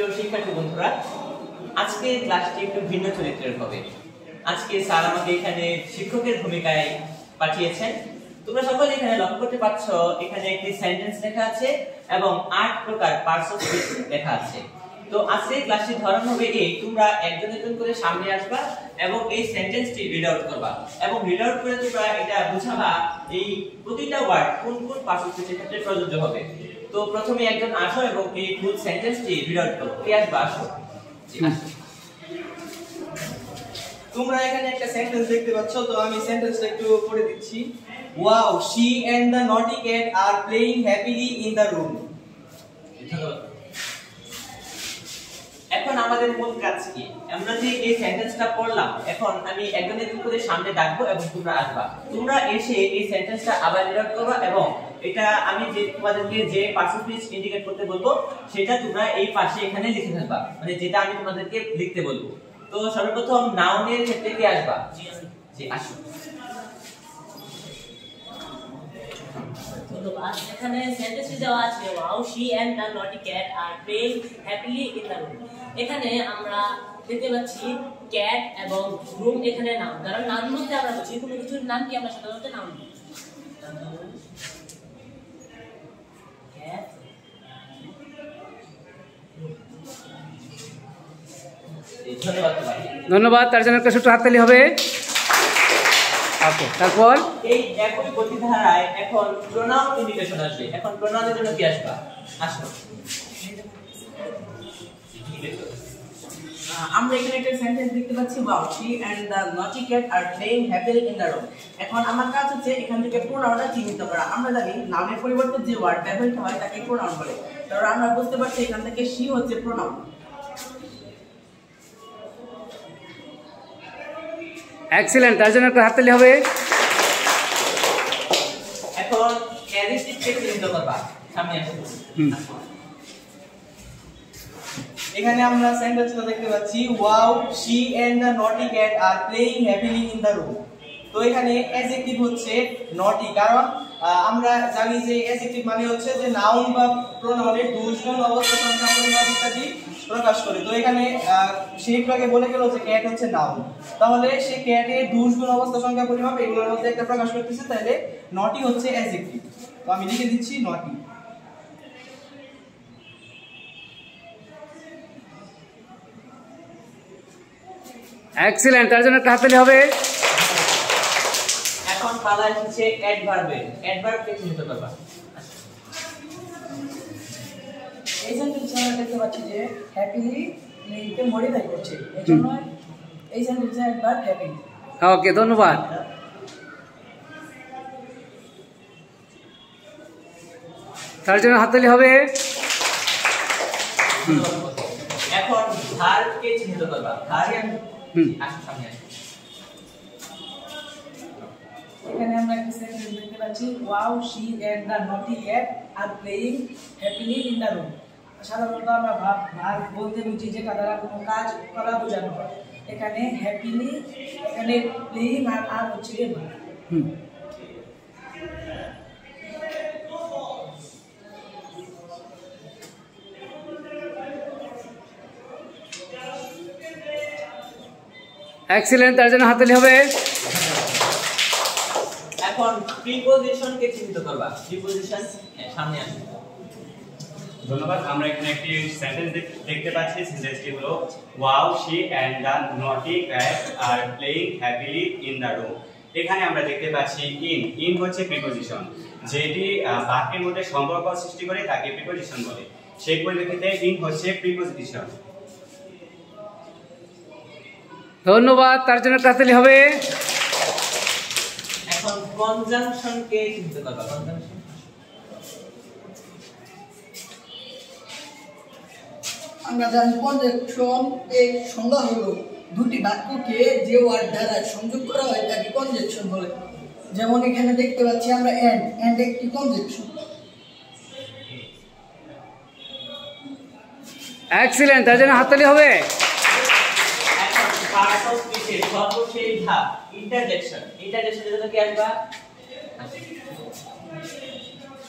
প্রিয় শিক্ষার্থী বন্ধুরা, আজকে ক্লাসটি একটু ভিন্ন চরিত্রের হবে। আজকে স্যার আমাকে এখানে শিক্ষকের ভূমিকায় পাঠিয়েছেন। তোমরা সকলে এখানে লক্ষ্য করতে পারছো, এখানে একটি সেন্টেন্স লেখা আছে এবং 8 প্রকার পার্টস অফ স্পিচ লেখা আছে। তো আজকে ক্লাসটি ধরন হবে এই, তোমরা একজন একজন করে সামনে আসবা এবং এই সেন্টেন্সটি রিড আউট করবা এবং রিড আউট করে তোমরা এটা বুঝাবা এই প্রতিটা ওয়ার্ড কোন কোন পার্টস অফ স্পিচের ক্ষেত্রে প্রযোজ্য হবে। তো প্রথমে একজন আসো এবং এই ফুল সেন্টেন্সটি রিড আউট করো। কে আসবে? আসো। তোমরা এখানে একটা সেন্টেন্স দেখতে পাচ্ছ, তো আমি সেন্টেন্সটা একটু পড়ে দিচ্ছি। Wow, she and the naughty cat are playing happily in the room. এখন আমাদের মূল কাজ কি? আমরা যে এই সেন্টেন্সটা পড়লাম, এখন আমি একজন একজন করে সামনে ডাকবো এবং তোমরা আসবা। তোমরা এসে এই সেন্টেন্সটা আবার রিড আউট করবা এবং এটা আমি যে তোমাদেরকে যে পার্টস অফ স্পিচ ইন্ডিকেট করতে বলবো সেটা তোমরা এই পাশে এখানে লিখে ফেলবা, মানে যেটা আমি তোমাদেরকে লিখতে বলবো। তো সর্বপ্রথম নাউনের ক্ষেত্রে কে আসবা? জি, আসো। ধন্যবাদ। এখানে সেন্টেন্সে দেওয়া আছে wow she and the naughty cat are playing happily in the room। এখানে আমরা দেখতে পাচ্ছি ক্যাট এবং রুম এখানে নাম, কারণ নাম মধ্যে আমরা বুঝি কোনো কিছুর নাম কি আমরা সাধারণত নাম দিই। ধন্যবাদ। তার জন্য একটা ছোট হাততালি হবে। ওকে, তারপর এই একই গতিধারায় এখন প্রোনাউন ইন্ডিকেশন আসবে। এখন প্রোনাউনের জন্য কি আসবা? আসো। আমরা এখানে একটা সেন্টেন্স দেখতে পাচ্ছি, wow she and the naughty cat are playing happily in the room। এখন আমার কাজ হচ্ছে এখান থেকে প্রোনাউনটা চিহ্নিত করা। আমরা জানি নাউনের পরিবর্তে যে ওয়ার্ড ব্যবহৃত হয় তাকে প্রোনাউন বলে। তাহলে আমরা বুঝতে পারছি এখান থেকে she হচ্ছে প্রোনাউন। এক্সিলেন্ট, তার জন্য একটা হাততালি হবে। এখন অ্যাডজেক্টিভ কে চিহ্নিত করবা। সামনে আসো। এখানে আমরা সেন্টেন্সটা দেখতে পাচ্ছি, wow she and the naughty cat are playing happily in the room। তো এখানে অ্যাডজেক্টিভ হচ্ছে naughty, কারণ আমরা জানি যে অ্যাডজেক্টিভ মানে হচ্ছে যে নাউন বা প্রোনাউনের দুইগুণ অবস্থা সংখ্যা পরিমাপ ইত্যাদি প্রকাশ করে। তো এখানে সেই একটু বলে গেল যে ক্যাট হচ্ছে নাউন, তাহলে সে ক্যাটের দুইগুণ অবস্থা সংখ্যা পরিমাপ এগুলোর মধ্যে একটা প্রকাশ করতেছে, তাহলে naughty হচ্ছে অ্যাডজেক্টিভ। তো আমি লিখে দিচ্ছি naughty। এক্সিলেন্ট, তার জন্য একটা হাততালি হবে। এখন পালা এসেছে অ্যাডভার্বের। অ্যাডভার্ব কে চিহ্নিত করবা। এই সেন্টেন্সে আমরা দেখতে পাচ্ছি যে হ্যাপিলি কে মডিফাই করছে, এজন্য এই সেন্টেন্সে একবার হ্যাপিলি। ওকে, ধন্যবাদ। তার জন্য হাততালি হবে। এখন ভার্ব কে চিহ্নিত করবা। ভার্ব আসো, সামনে আসো। এখানে আমরা একটা সেন্টেন্স দেখতে পাচ্ছি, wow she and the naughty cat are playing happily in the room। সাধারণত আমরা ভার্ব বলতে বুঝি যেটা দ্বারা কোনো কাজ করা বোঝানো হয়। এখানে হ্যাপিলি, এখানে প্লেইং আর হচ্ছে যে ভার্ব। এক্সিলেন্ট, তার জন্য হাততালি হবে। এখন প্রিপজিশন কে চিহ্নিত করবা। প্রিপজিশন সামনে আসো। ধন্যবাদ। আমরা এখানে একটি সেন্টেন্স দেখতে পাচ্ছি। সেন্টেন্সটি হলো wow she and the naughty cat are playing happily in the room। এখানে আমরা দেখতে পাচ্ছি ইন হচ্ছে প্রিপজিশন, যেটি বাক্যের মধ্যে সম্পর্ক সৃষ্টি করে তাকে প্রিপজিশন বলে। সেই পরিপ্রেক্ষিতে ইন হচ্ছে প্রিপজিশন। ধন্যবাদ, তার জন্য একটা হাততালি হবে। এখন কনজাংশন কে চিহ্নিত করবা। কনজাংশন আমরা জানি কনজাংশন এর সংজ্ঞা হলো দুটি বাক্যকে যে ওয়ার্ড দ্বারা সংযোগ করা হয় তাকে কনজাংশন বলে। যেমন এখানে দেখতে পাচ্ছি আমরা এন্ড একটি কনজাংশন। এক্সিলেন্ট, তার জন্য হাততালি হবে। এখন পার্টস অফ স্পিচের সর্বশেষ ধাপ ইন্টারজেকশন। ইন্টারজেকশনের জন্য কি আসবা?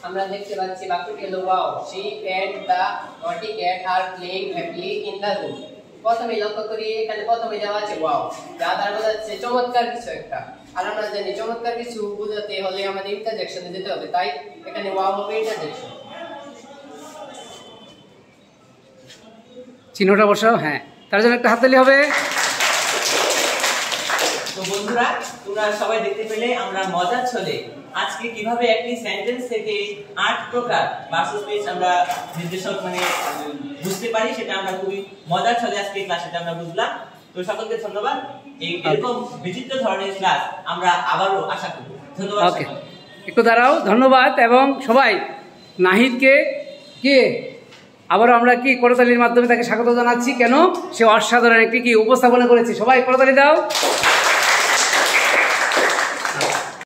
আমরা দেখতে পাচ্ছি বাক্যটি হলো ওয়াও শি এন্ড দ্য নটি cat are playing happily in the room. প্রথমে লক্ষ্য করি এখানে প্রথমে দেওয়া আছে ওয়াও, যা দ্বারা বোঝাচ্ছে চমৎকার কিছু একটা। আর আমরা জানি চমৎকার কিছু বোঝাতে হলে আমাদের ইন্টারজেকশনে যেতে হবে, তাই এখানে ওয়াও হবে ইন্টারজেকশন। চিহ্নটা বসাও, হ্যাঁ, তার জন্য একটা হাততালি হবে। তো বন্ধুরা, তোমরা সবাই দেখতে পেলে আমরা মজার ছলে আজকে কিভাবে একটি সেন্টেন্স থেকে 8 প্রকার ভার্ব স্পিচ আমরা নির্দেশক বুঝতে পারি, সেটা আমরা খুবই মজার ছলে আজকে ক্লাসে আমরা বুঝলাম। তো সকলকে ধন্যবাদ। এরকম বিচিত্র ধরনের ক্লাস আমরা আবারও আশা করব। ধন্যবাদ। ওকে, একটু দাঁড়াও, ধন্যবাদ। এবং সবাই নাহিদকে আবারও আমরা করতালির মাধ্যমে তাকে স্বাগত জানাচ্ছি। কেন? সে অসাধারণ একটি উপস্থাপনা করেছে। সবাই করতালি দাও।